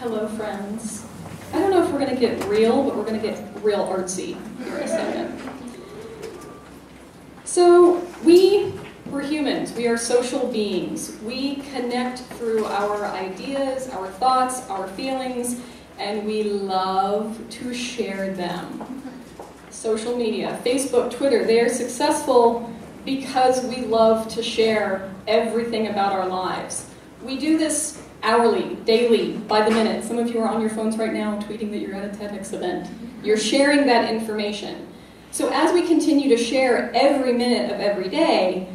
Hello, friends. I don't know if we're going to get real, but we're going to get real artsy here in a second. So, we're humans. We are social beings. We connect through our ideas, our thoughts, our feelings, and we love to share them. Social media, Facebook, Twitter, they are successful because we love to share everything about our lives. We do this hourly, daily, by the minute. Some of you are on your phones right now tweeting that you're at a TEDx event. You're sharing that information. So as we continue to share every minute of every day,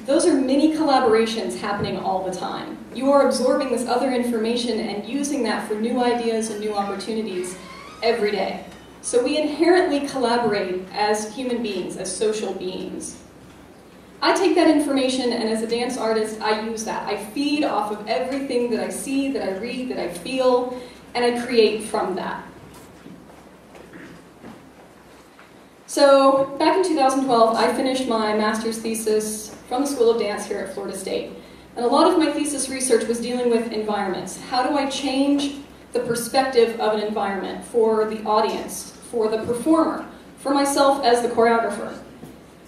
those are mini collaborations happening all the time. You are absorbing this other information and using that for new ideas and new opportunities every day. So we inherently collaborate as human beings, as social beings. I take that information, and as a dance artist, I use that. I feed off of everything that I see, that I read, that I feel, and I create from that. So, back in 2012, I finished my master's thesis from the School of Dance here at Florida State. And a lot of my thesis research was dealing with environments. How do I change the perspective of an environment for the audience, for the performer, for myself as the choreographer?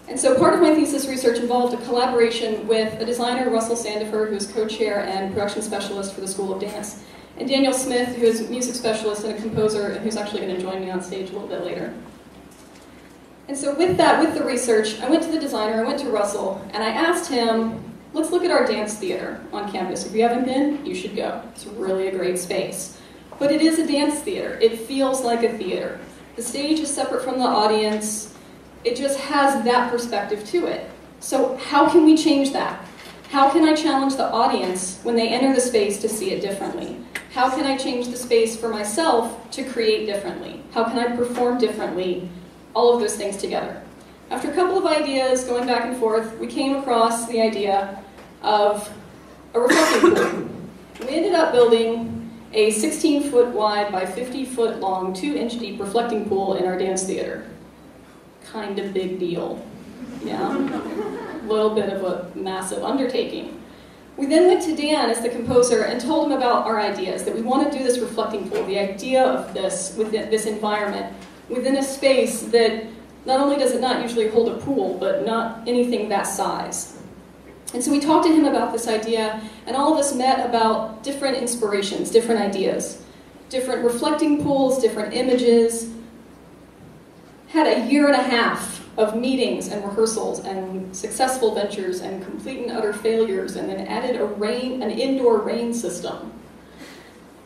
And so part of my thesis research involved a collaboration with a designer, Russell Sandifer, who's co-chair and production specialist for the School of Dance, and Daniel Smith, who is a music specialist and a composer, and who's actually going to join me on stage a little bit later. And so with that, with the research, I went to the designer, I went to Russell, and I asked him, let's look at our dance theater on campus. If you haven't been, you should go. It's really a great space. But it is a dance theater. It feels like a theater. The stage is separate from the audience. It just has that perspective to it. So how can we change that? How can I challenge the audience when they enter the space to see it differently? How can I change the space for myself to create differently? How can I perform differently? All of those things together. After a couple of ideas going back and forth, we came across the idea of a reflecting pool. We ended up building a 16-foot wide by 50-foot long, 2-inch deep reflecting pool in our dance theater. Kind of big deal. Yeah, a little bit of a massive undertaking. We then went to Dan as the composer and told him about our ideas, that we want to do this reflecting pool, the idea of this within this environment, within a space that not only does it not usually hold a pool, but not anything that size. And so we talked to him about this idea, and all of us met about different inspirations, different ideas, different reflecting pools, different images. Had a year and a half of meetings and rehearsals and successful ventures and complete and utter failures, and then added an indoor rain system.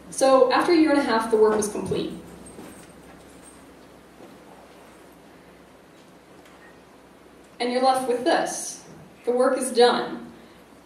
So after a year and a half, the work was complete. And you're left with this. The work is done.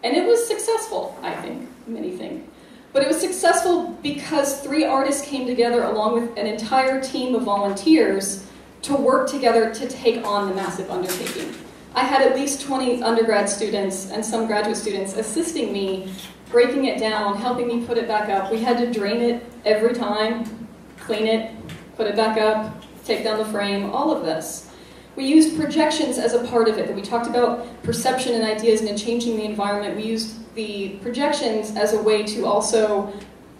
And it was successful, I think, many think. But it was successful because 3 artists came together along with an entire team of volunteers to work together to take on the massive undertaking. I had at least 20 undergrad students and some graduate students assisting me, breaking it down, helping me put it back up. We had to drain it every time, clean it, put it back up, take down the frame, all of this. We used projections as a part of it. We talked about perception and ideas and changing the environment. We used the projections as a way to also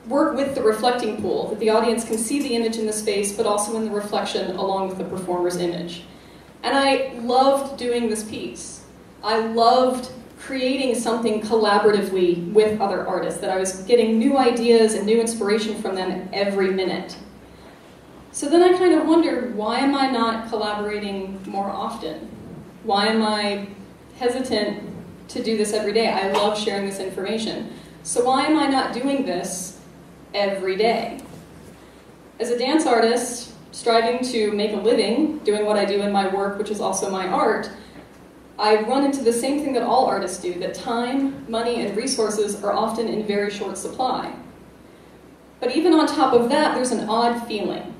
work with the reflecting pool, that the audience can see the image in the space, but also in the reflection along with the performer's image. And I loved doing this piece. I loved creating something collaboratively with other artists, that I was getting new ideas and new inspiration from them every minute. So then I kind of wondered, why am I not collaborating more often? Why am I hesitant to do this every day? I love sharing this information. So why am I not doing this every day? As a dance artist, striving to make a living, doing what I do in my work, which is also my art, I run into the same thing that all artists do, that time, money, and resources are often in very short supply. But even on top of that, there's an odd feeling.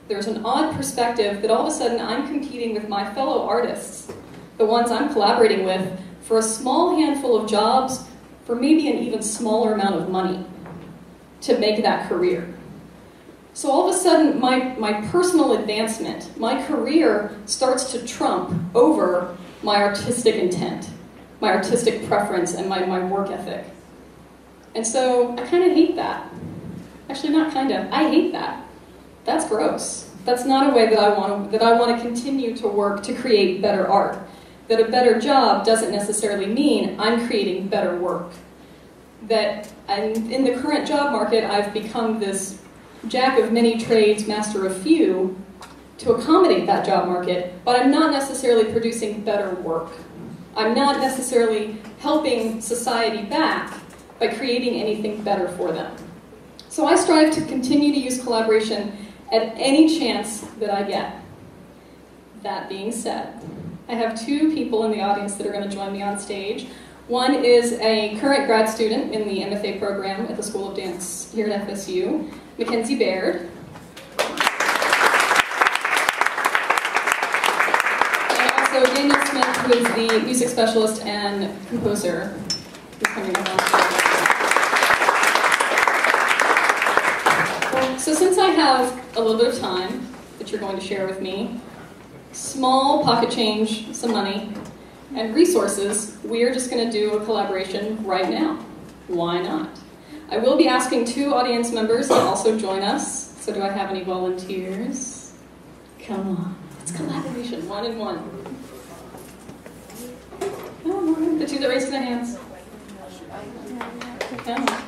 There's an odd perspective that all of a sudden I'm competing with my fellow artists, the ones I'm collaborating with, for a small handful of jobs, for maybe an even smaller amount of money to make that career. So all of a sudden, my personal advancement, my career starts to trump over my artistic intent, my artistic preference, and my work ethic. And so I kind of hate that. Actually, not kinda. I hate that. That's gross. That's not a way that I want to continue to work to create better art. That a better job doesn't necessarily mean I'm creating better work. That in the current job market, I've become this jack of many trades, master of few, to accommodate that job market, but I'm not necessarily producing better work. I'm not necessarily helping society back by creating anything better for them. So I strive to continue to use collaboration at any chance that I get. That being said, I have two people in the audience that are going to join me on stage. One is a current grad student in the MFA program at the School of Dance here at FSU, Mackenzie Baird. And also Daniel Smith, who is the music specialist and composer, who's coming up on stage. So since I have a little bit of time that you're going to share with me, small pocket change, some money, and resources, we are just going to do a collaboration right now. Why not? I will be asking two audience members to also join us. So do I have any volunteers? Come on, it's collaboration, 1 and 1. Come on, the two that raised their hands. Come on.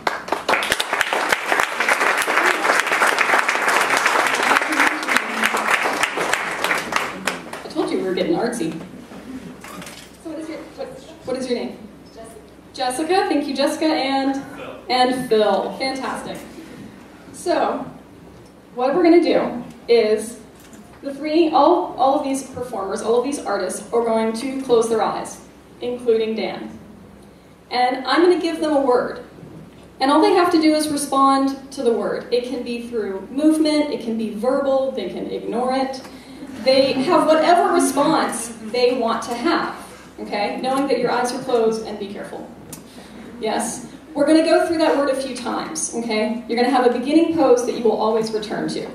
We were getting artsy. So what is your name? Jessica. Jessica, thank you, Jessica, and Phil. Fantastic. So, what we're going to do is all of these performers, all of these artists are going to close their eyes, including Dan. And I'm going to give them a word. And all they have to do is respond to the word. It can be through movement, it can be verbal, they can ignore it. They have whatever response they want to have, okay? Knowing that your eyes are closed, and be careful. Yes? We're going to go through that word a few times, okay? You're going to have a beginning pose that you will always return to.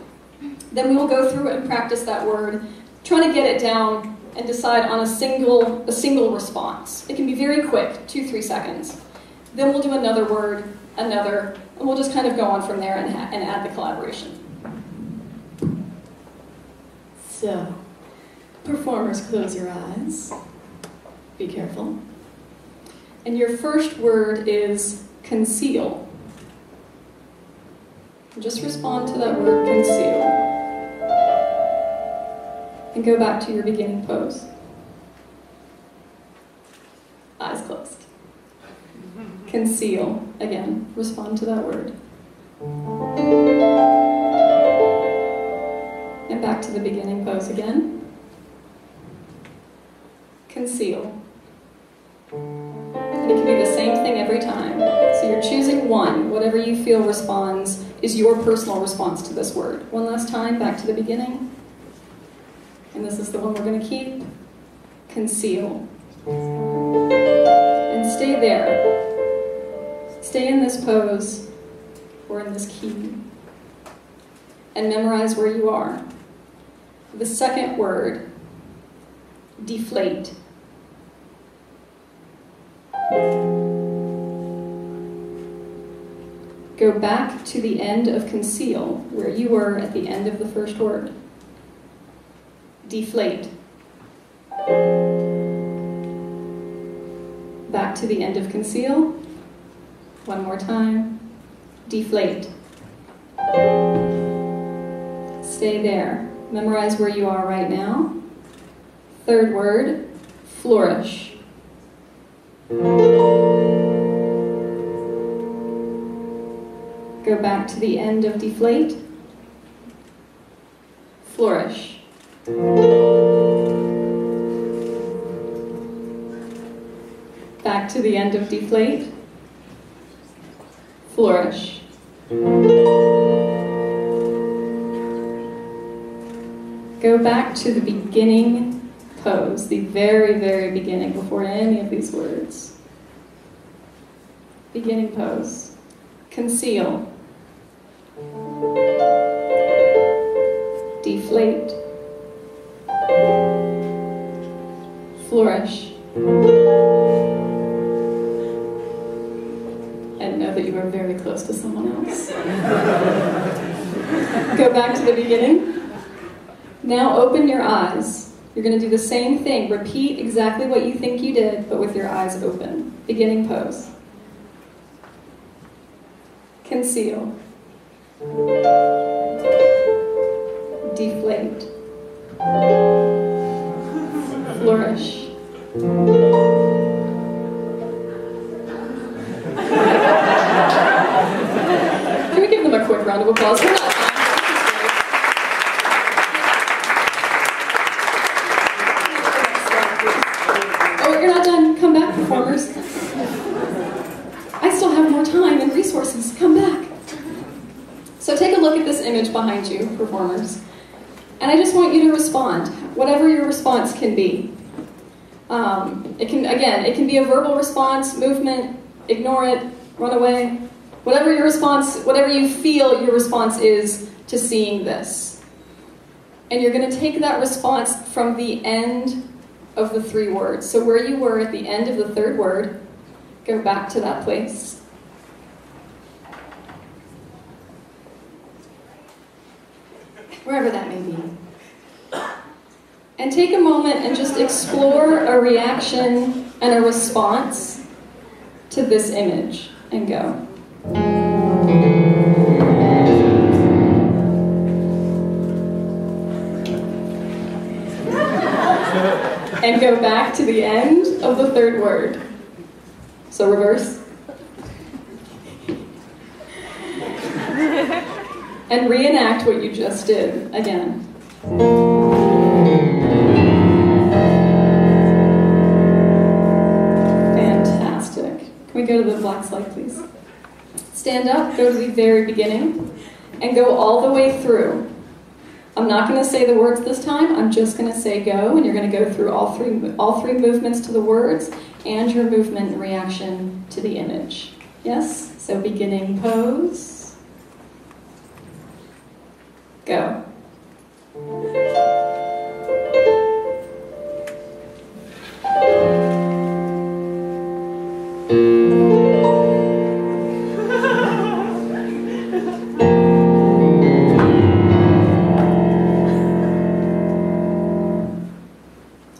Then we will go through and practice that word, trying to get it down and decide on a single response. It can be very quick, 2-3 seconds. Then we'll do another word, another, and we'll just kind of go on from there and add the collaboration. So, performers, close your eyes. Be careful. And your first word is conceal. Just respond to that word, conceal. And go back to your beginning pose. Eyes closed. Conceal. Again, respond to that word. And back to the beginning pose again. Conceal. And it can be the same thing every time. So you're choosing one. Whatever you feel responds is your personal response to this word. One last time, back to the beginning. And this is the one we're going to keep. Conceal. And stay there. Stay in this pose or in this key. And memorize where you are. The second word, deflate. Go back to the end of conceal, where you were at the end of the first word. Deflate. Back to the end of conceal. One more time. Deflate. Stay there. Memorize where you are right now. Third word, flourish. Go back to the end of deflate. Flourish. Back to the end of deflate. Flourish. Go back to the beginning pose, the very, very beginning, before any of these words. Beginning pose. Conceal. Deflate. Flourish. And no that you are very close to someone else. Go back to the beginning. Now open your eyes. You're going to do the same thing. Repeat exactly what you think you did, but with your eyes open. Beginning pose. Conceal. Deflate. Flourish. Can we give them a quick round of applause? Oh, you're not done. Come back, performers. I still have more time and resources. Come back. So take a look at this image behind you, performers. And I just want you to respond, whatever your response can be. It can be a verbal response, movement, ignore it, run away. Whatever your response, whatever you feel your response is to seeing this. And you're going to take that response from the end of the 3 words. So where you were at the end of the 3rd word, go back to that place. Wherever that may be. And take a moment and just explore a reaction and a response to this image, and go. And go back to the end of the 3rd word. So reverse. And reenact what you just did again. Fantastic. Can we go to the black slide, please? Stand up, go to the very beginning, and go all the way through. I'm not going to say the words this time, I'm just going to say go, and you're going to go through all three movements to the words, and your movement and reaction to the image. Yes? So beginning pose. Go.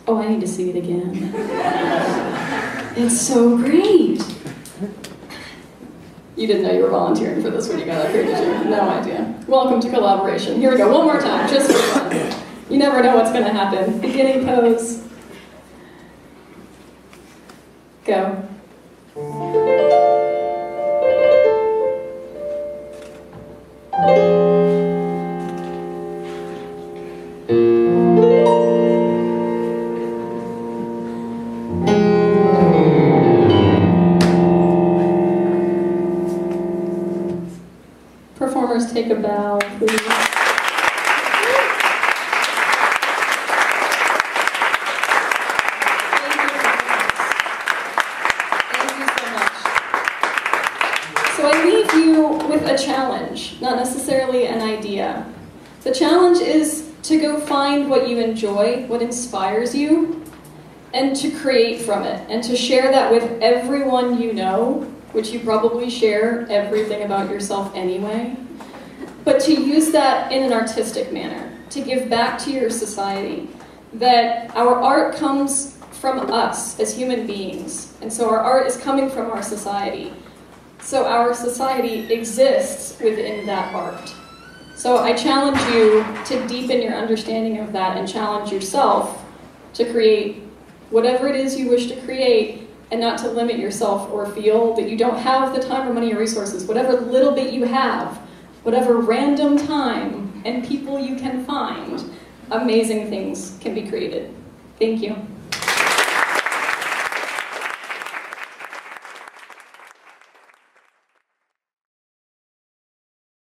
Oh, I need to see it again. It's so great. You didn't know you were volunteering for this when you got up here, did you? No idea. Welcome to collaboration. Here we go, one more time, just for fun. You never know what's going to happen. Beginning pose. Go. Performers, take a bow, please. So I leave you with a challenge, not necessarily an idea. The challenge is to go find what you enjoy, what inspires you, and to create from it, and to share that with everyone you know, which you probably share everything about yourself anyway, but to use that in an artistic manner, to give back to your society, that our art comes from us as human beings, and so our art is coming from our society. So our society exists within that art. So I challenge you to deepen your understanding of that and challenge yourself to create whatever it is you wish to create, and not to limit yourself or feel that you don't have the time or money or resources. Whatever little bit you have, whatever random time and people you can find, amazing things can be created. Thank you.